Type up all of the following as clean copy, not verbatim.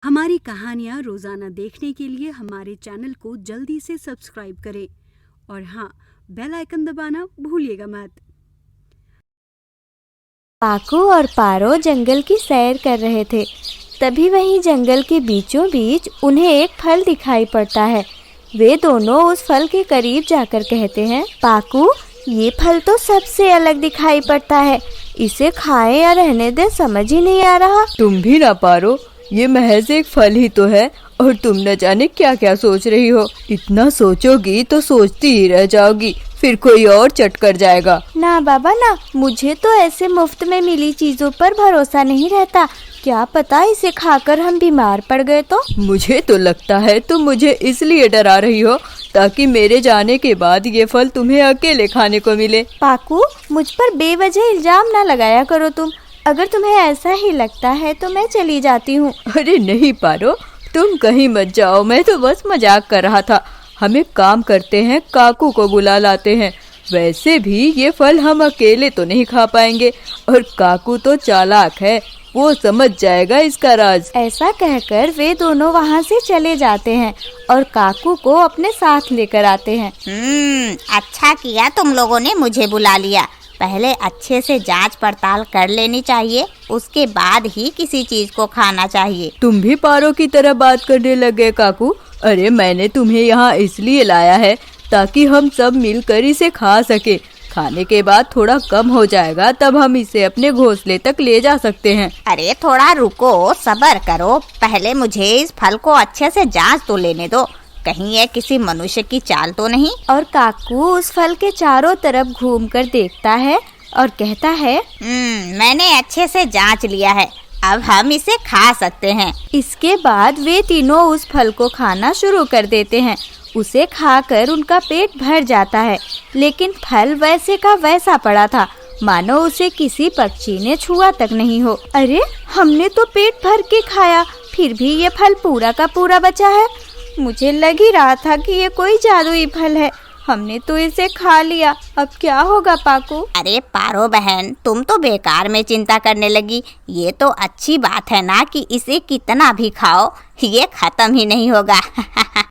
हमारी कहानियाँ रोज़ाना देखने के लिए हमारे चैनल को जल्दी से सब्सक्राइब करें और हाँ, बेल आइकन दबाना भूलिएगा मत। पाकू और पारो जंगल की सैर कर रहे थे। तभी वहीं जंगल के बीचों बीच उन्हें एक फल दिखाई पड़ता है। वे दोनों उस फल के करीब जाकर कहते हैं, पाकू, ये फल तो सबसे अलग दिखाई पड़ता है, इसे खाएं या रहने दें समझ ही नहीं आ रहा। तुम भी ना पारो, ये महज एक फल ही तो है और तुम न जाने क्या क्या सोच रही हो। इतना सोचोगी तो सोचती ही रह जाओगी, फिर कोई और चट कर जाएगा। ना बाबा ना, मुझे तो ऐसे मुफ्त में मिली चीजों पर भरोसा नहीं रहता। क्या पता इसे खाकर हम बीमार पड़ गए तो। मुझे तो लगता है तुम मुझे इसलिए डरा रही हो ताकि मेरे जाने के बाद ये फल तुम्हें अकेले खाने को मिले। पाकू, मुझ पर बेवजह इल्जाम ना लगाया करो तुम। अगर तुम्हें ऐसा ही लगता है तो मैं चली जाती हूँ। अरे नहीं पारो, तुम कहीं मत जाओ, मैं तो बस मजाक कर रहा था। हम एक काम करते हैं, काकू को बुला लाते हैं। वैसे भी ये फल हम अकेले तो नहीं खा पाएंगे और काकू तो चालाक है, वो समझ जाएगा इसका राज। ऐसा कहकर वे दोनों वहाँ से चले जाते हैं और काकू को अपने साथ लेकर आते हैं। अच्छा किया तुम लोगों ने मुझे बुला लिया। पहले अच्छे से जांच पड़ताल कर लेनी चाहिए, उसके बाद ही किसी चीज को खाना चाहिए। तुम भी पारो की तरह बात करने लगे काकू। अरे मैंने तुम्हें यहाँ इसलिए लाया है ताकि हम सब मिलकर इसे खा सके। खाने के बाद थोड़ा कम हो जाएगा, तब हम इसे अपने घोंसले तक ले जा सकते हैं। अरे थोड़ा रुको, सब्र करो, पहले मुझे इस फल को अच्छे से जांच तो लेने दो, कहीं ये किसी मनुष्य की चाल तो नहीं। और काकू उस फल के चारों तरफ घूमकर देखता है और कहता है, मैंने अच्छे से जांच लिया है, अब हम इसे खा सकते हैं। इसके बाद वे तीनों उस फल को खाना शुरू कर देते हैं। उसे खाकर उनका पेट भर जाता है, लेकिन फल वैसे का वैसा पड़ा था, मानो उसे किसी पक्षी ने छुआ तक नहीं हो। अरे, हमने तो पेट भर के खाया, फिर भी ये फल पूरा का पूरा बचा है। मुझे लग ही रहा था कि ये कोई जादुई फल है, हमने तो इसे खा लिया। अब क्या होगा पाकू? अरे पारो बहन, तुम तो बेकार में चिंता करने लगी। ये तो अच्छी बात है ना कि इसे कितना भी खाओ, ये खत्म ही नहीं होगा।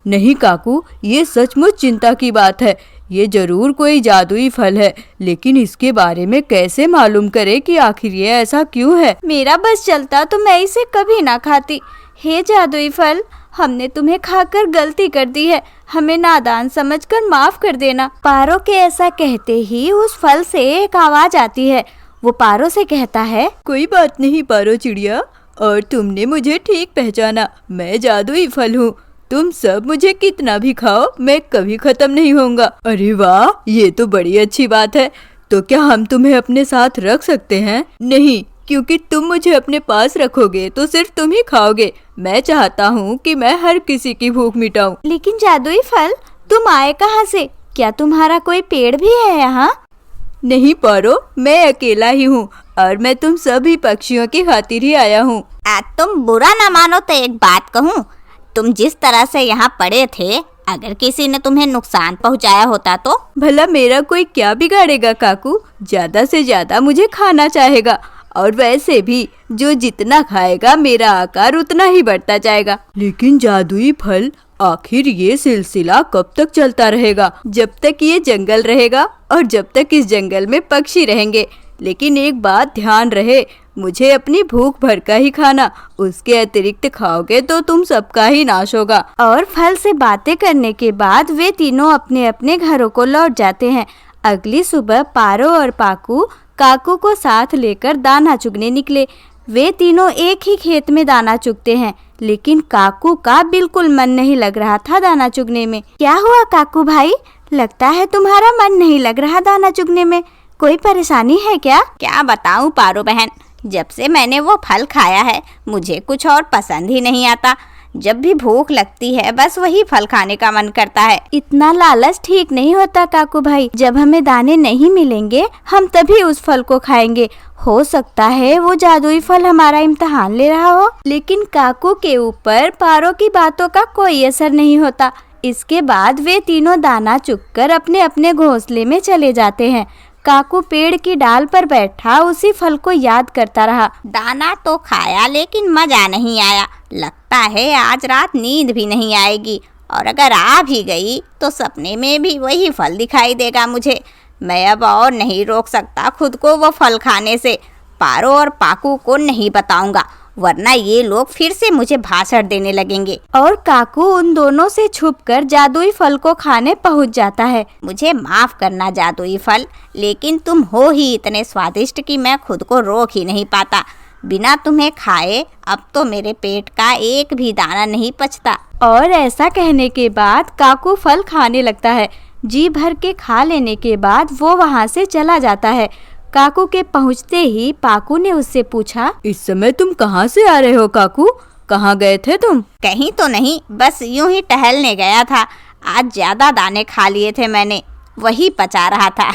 नहीं काकू, ये सचमुच चिंता की बात है। ये जरूर कोई जादुई फल है, लेकिन इसके बारे में कैसे मालूम करे कि आखिर ये ऐसा क्यों है। मेरा बस चलता तो मैं इसे कभी ना खाती। हे जादुई फल, हमने तुम्हें खाकर गलती कर दी है, हमें नादान समझकर माफ कर देना। पारो के ऐसा कहते ही उस फल से एक आवाज आती है। वो पारो से कहता है, कोई बात नहीं पारो चिड़िया, और तुमने मुझे ठीक पहचाना। मैं जादुई फल हूँ। तुम सब मुझे कितना भी खाओ, मैं कभी खत्म नहीं होऊंगा। अरे वाह, ये तो बड़ी अच्छी बात है। तो क्या हम तुम्हें अपने साथ रख सकते हैं? नहीं, क्योंकि तुम मुझे अपने पास रखोगे तो सिर्फ तुम ही खाओगे। मैं चाहता हूँ कि मैं हर किसी की भूख मिटाऊं। लेकिन जादुई फल, तुम आए कहाँ से? क्या तुम्हारा कोई पेड़ भी है यहाँ? नहीं पारो, मैं अकेला ही हूँ और मैं तुम सभी पक्षियों की खातिर ही आया हूँ। तुम बुरा ना मानो तो एक बात कहूँ, तुम जिस तरह से यहाँ पड़े थे, अगर किसी ने तुम्हें नुकसान पहुँचाया होता तो? भला मेरा कोई क्या बिगाड़ेगा काकू, ज्यादा से ज्यादा मुझे खाना चाहेगा, और वैसे भी जो जितना खाएगा मेरा आकार उतना ही बढ़ता जाएगा। लेकिन जादुई फल, आखिर ये सिलसिला कब तक चलता रहेगा? जब तक ये जंगल रहेगा और जब तक इस जंगल में पक्षी रहेंगे। लेकिन एक बात ध्यान रहे, मुझे अपनी भूख भर का ही खाना, उसके अतिरिक्त खाओगे तो तुम सबका ही नाश होगा। और फल से बातें करने के बाद वे तीनों अपने अपने घरों को लौट जाते हैं। अगली सुबह पारो और पाकू काकू को साथ लेकर दाना चुगने निकले। वे तीनों एक ही खेत में दाना चुगते हैं, लेकिन काकू का बिल्कुल मन नहीं लग रहा था दाना चुगने में। क्या हुआ काकू भाई? लगता है तुम्हारा मन नहीं लग रहा दाना चुगने में। कोई परेशानी है क्या? क्या बताऊं पारो बहन, जब से मैंने वो फल खाया है मुझे कुछ और पसंद ही नहीं आता। जब भी भूख लगती है बस वही फल खाने का मन करता है। इतना लालच ठीक नहीं होता काकू भाई। जब हमें दाने नहीं मिलेंगे हम तभी उस फल को खाएंगे। हो सकता है वो जादुई फल हमारा इम्तिहान ले रहा हो। लेकिन काकू के ऊपर पारो की बातों का कोई असर नहीं होता। इसके बाद वे तीनों दाना चुगकर अपने अपने घोंसले में चले जाते हैं। काकू पेड़ की डाल पर बैठा उसी फल को याद करता रहा। दाना तो खाया लेकिन मजा नहीं आया। लगता लगता है आज रात नींद भी नहीं आएगी, और अगर आ भी गई तो सपने में भी वही फल दिखाई देगा मुझे। मैं अब और नहीं रोक सकता खुद को वो फल खाने से। पारो और पाकू को नहीं बताऊंगा, वरना ये लोग फिर से मुझे भाषण देने लगेंगे। और काकू उन दोनों से छुपकर जादुई फल को खाने पहुंच जाता है। मुझे माफ करना जादुई फल, लेकिन तुम हो ही इतने स्वादिष्ट कि मैं खुद को रोक ही नहीं पाता। बिना तुम्हें खाए अब तो मेरे पेट का एक भी दाना नहीं पचता। और ऐसा कहने के बाद काकू फल खाने लगता है। जी भर के खा लेने के बाद वो वहाँ से चला जाता है। काकू के पहुँचते ही पाकू ने उससे पूछा, इस समय तुम कहाँ से आ रहे हो काकू? कहाँ गए थे तुम? कहीं तो नहीं, बस यूं ही टहलने गया था। आज ज्यादा दाने खा लिए थे मैंने, वही पचा रहा था।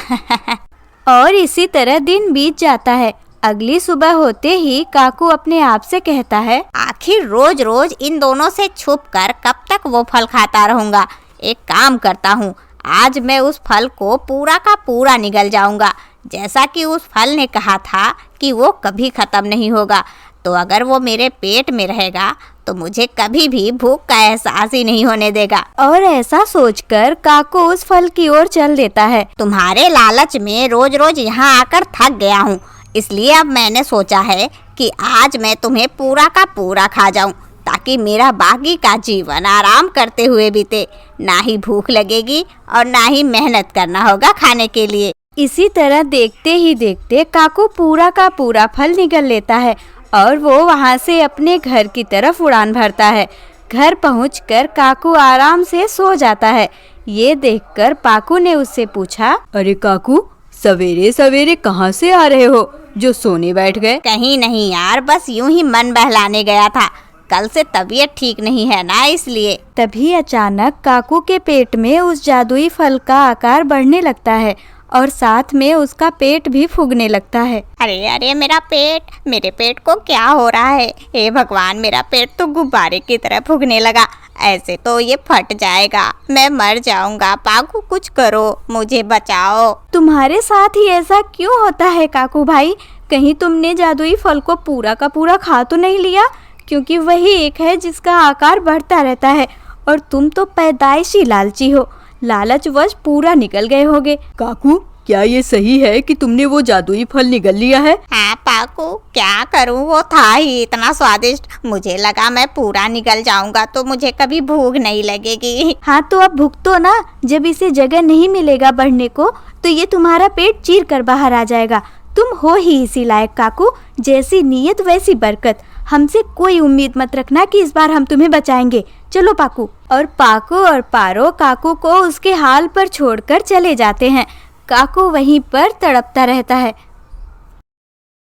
और इसी तरह दिन बीत जाता है। अगली सुबह होते ही काकू अपने आप से कहता है, आखिर रोज रोज इन दोनों से छुपकर कब तक वो फल खाता रहूंगा। एक काम करता हूँ, आज मैं उस फल को पूरा का पूरा निगल जाऊंगा, जैसा कि उस फल ने कहा था कि वो कभी खत्म नहीं होगा। तो अगर वो मेरे पेट में रहेगा तो मुझे कभी भी भूख का एहसास ही नहीं होने देगा। और ऐसा सोचकर काकू उस फल की ओर चल देता है। तुम्हारे लालच में रोज रोज यहाँ आकर थक गया हूँ, इसलिए अब मैंने सोचा है कि आज मैं तुम्हें पूरा का पूरा खा जाऊं, ताकि मेरा बाकी का जीवन आराम करते हुए बीते। ना ही भूख लगेगी और ना ही मेहनत करना होगा खाने के लिए। इसी तरह देखते ही देखते काकू पूरा का पूरा फल निगल लेता है और वो वहाँ से अपने घर की तरफ उड़ान भरता है। घर पहुंचकर काकू आराम से सो जाता है। ये देखकर पाकू ने उससे पूछा, अरे काकू, सवेरे सवेरे कहाँ से आ रहे हो जो सोने बैठ गए? कहीं नहीं यार, बस यूं ही मन बहलाने गया था। कल से तबीयत ठीक नहीं है ना, इसलिए। तभी अचानक काकू के पेट में उस जादुई फल का आकार बढ़ने लगता है और साथ में उसका पेट भी फूगने लगता है। अरे अरे मेरे पेट को क्या हो रहा है? हे भगवान, मेरा पेट तो गुब्बारे की तरह फूगने लगा। ऐसे तो ये फट जाएगा, मैं मर जाऊंगा। पाकू कुछ करो, मुझे बचाओ। तुम्हारे साथ ही ऐसा क्यों होता है काकू भाई? कहीं तुमने जादुई फल को पूरा का पूरा खा तो नहीं लिया? क्योंकि वही एक है जिसका आकार बढ़ता रहता है और तुम तो पैदाइशी लालची हो। लालचवश पूरा निकल गए होगे। काकू, क्या ये सही है कि तुमने वो जादुई फल निगल लिया है? हाँ पाकू, क्या करूँ, वो था ही इतना स्वादिष्ट। मुझे लगा मैं पूरा निकल जाऊंगा तो मुझे कभी भूख नहीं लगेगी। हाँ तो अब भुगतो ना। जब इसे जगह नहीं मिलेगा बढ़ने को तो ये तुम्हारा पेट चीर कर बाहर आ जाएगा। तुम हो ही इसी लायक काकू। जैसी नीयत वैसी बरकत। हमसे कोई उम्मीद मत रखना कि इस बार हम तुम्हें बचाएंगे। चलो पाकू। और पाकू और पारो काकू को उसके हाल पर छोड़कर चले जाते हैं। काकू वहीं पर तड़पता रहता है।